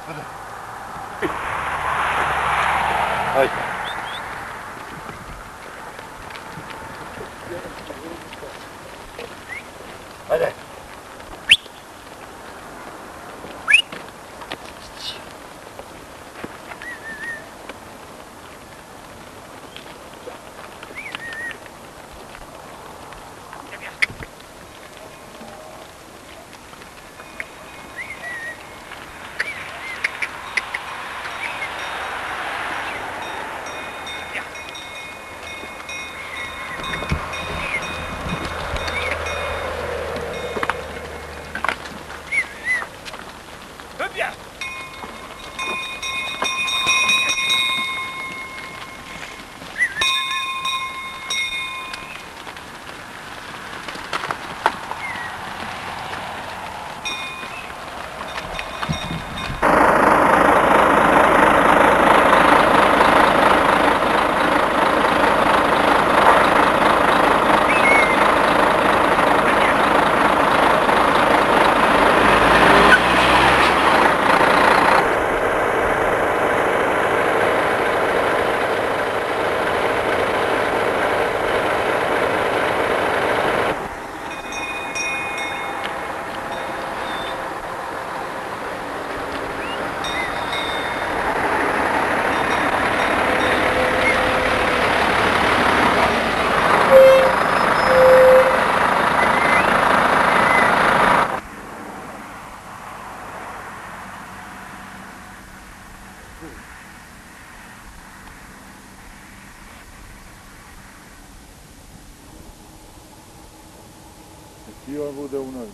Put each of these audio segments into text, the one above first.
Ajde. Ajde. I on bude u novinu.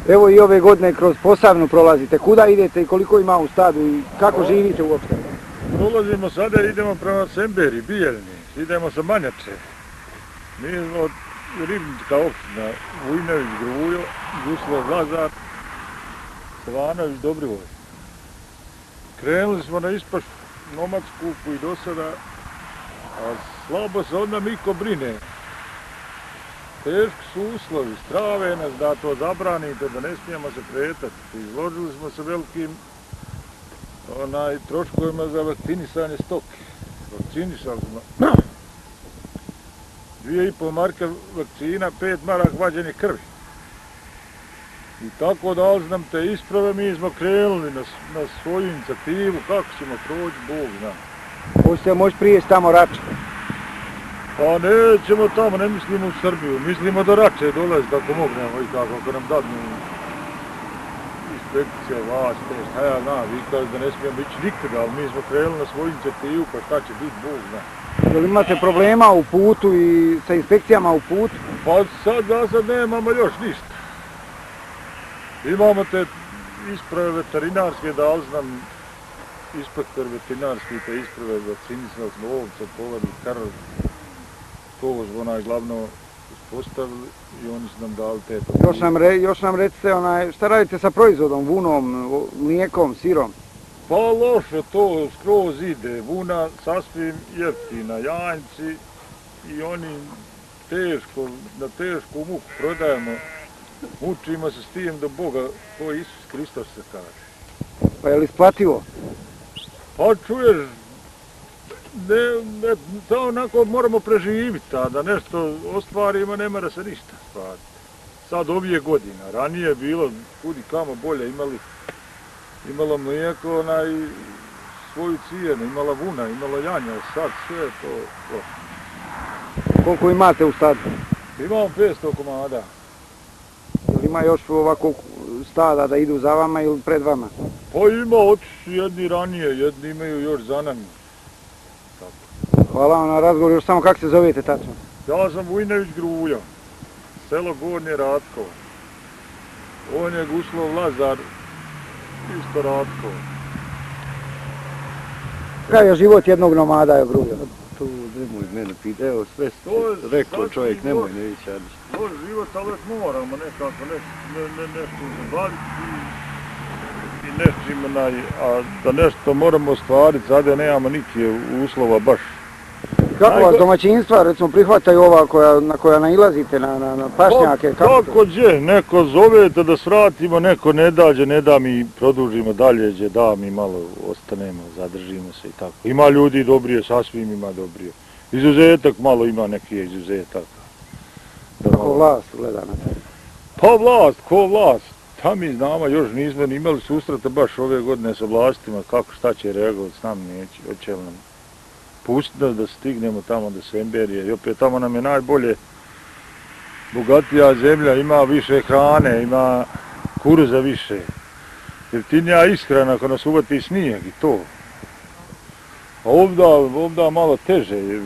Evo i ove godine kroz Posavinu prolazite. Kuda idete i koliko ima u stadu i kako živite uopšte? Prolazimo sada, idemo prema Semberi, Bijeljni, idemo sa Manjače. Mi od Ribnička opština, Vujnović, Grujo, Guslav, Lazar, Savanović, Dobrivoj. Krenuli smo na ispašu nomadsku koji do sada, a slabo se onda Miko brine. Teški su uslovi, strave nas da to zabranite, da ne smijemo se kretati. Izložili smo se velikim troškovima za vakcinisanje stoke. Vakcinisali smo 2,5 marke vakcina, 5 marak vađenje krvi. I tako dali nam te isprave, mi smo krenuli na svoju inicijativu, kako ćemo proći, Bog zna. Hoćete moći prijeti tamo Rače? Pa nećemo tamo, ne mislimo u Srbiju, mislimo do Rače dolazi kako mognemo i tako, ako nam dadnu inspekcija, vas, šta ja znam, vi kažete da ne smijemo ići nikada, ali mi smo krenuli na svoju inicijativu, pa šta će biti, Bog zna. Jel imate problema u putu i sa inspekcijama u putu? Pa sad nemamo još ništa. Imamo te isprave veterinarske, dali nam inspektor veterinarski te isprave, vakcinisali smo ovce, povadili krv. To smo glavno uspostavili i oni su nam dali te papire. Još nam recite, šta radite sa proizvodom, vunom, mlijekom, sirom? Pa loše to skroz ide, vuna sasvim jeftina, janjci i oni na tešku muku prodajemo. Mučimo se s tim do Boga, ko Isus Hristos se kaže. Pa je li isplativo? Pa čuješ, to onako moramo preživiti, a da nešto ostvarimo ne mora se ništa stvariti. Sad ovije godina, ranije je bilo kudi kamo bolje, imalo mlijeko svoju cijenu, imala vuna, imalo janja, sad sve je to loše. Koliko imate u stadu? Imamo 500 komada. Ima još ovako stada da idu za vama ili pred vama? Pa ima, otišli jedni ranije, jedni imaju još za nami. Hvala vam na razgovor, još samo kako se zovete tačno? Ja sam Vujnović Grujo, selo Gornje Ratkovo. On je Guslav Lazar, isto Ratkovo. Kaj je život jednog nomada je Grujo? Tu nemoj mene pita, evo sve rekao čovjek, nemoj ne ići Adić. To je život, ali moramo nekako nešto zabaviti i nečim, a da nešto moramo ostvariti, sada nemamo nikje uslova baš. Kako vas domaćinstva, recimo, prihvataju ova na koja nailazite, na pašnjake? Kako gdje, neko zovete da svratimo, neko ne dađe, ne da mi produžimo dalje, gdje da mi malo ostanemo, zadržimo se i tako. Ima ljudi dobrije, sasvim ima dobrije. Izuzetak malo ima neki izuzetak. Kako vlast gleda na to? Pa vlast, ko vlast? Pa mi znamo, još nismo ni imali susreta baš ove godine sa vlastima, kako šta će reagovati s nama, neće, hoće li nam pustiti nas da stignemo tamo do Semberije. I opet tamo nam je najbolje, bogatija zemlja, ima više hrane, ima kuruza više. Jeftinija ishrana ako nas uvati snijeg i to. A ovdje malo teže je.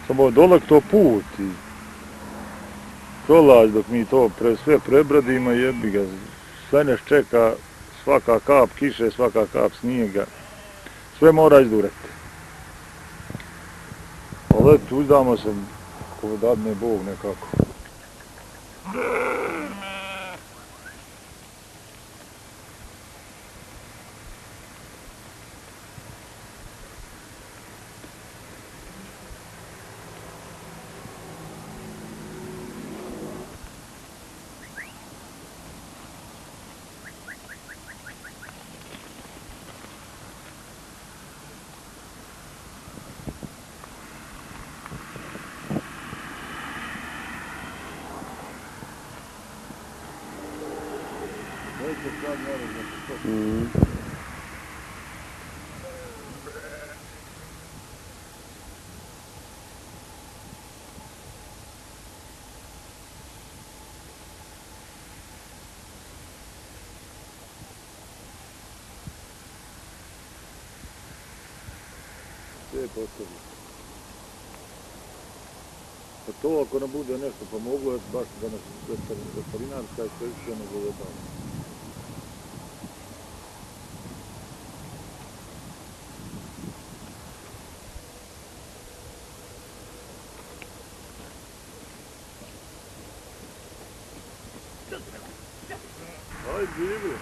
Samo dolak to put i prolaz dok mi to sve prebradimo, jebi ga, sve nas čeka, svaka kap kiše, svaka kap snijega, sve mora izdurati. Ali eto, uzdamo se, ko dadne Bog nekako. Sve postavljeno. A to ako nam bude nešto pomoglo, baš da nas veterinarska inspekcija ne govedala. Aj, živi!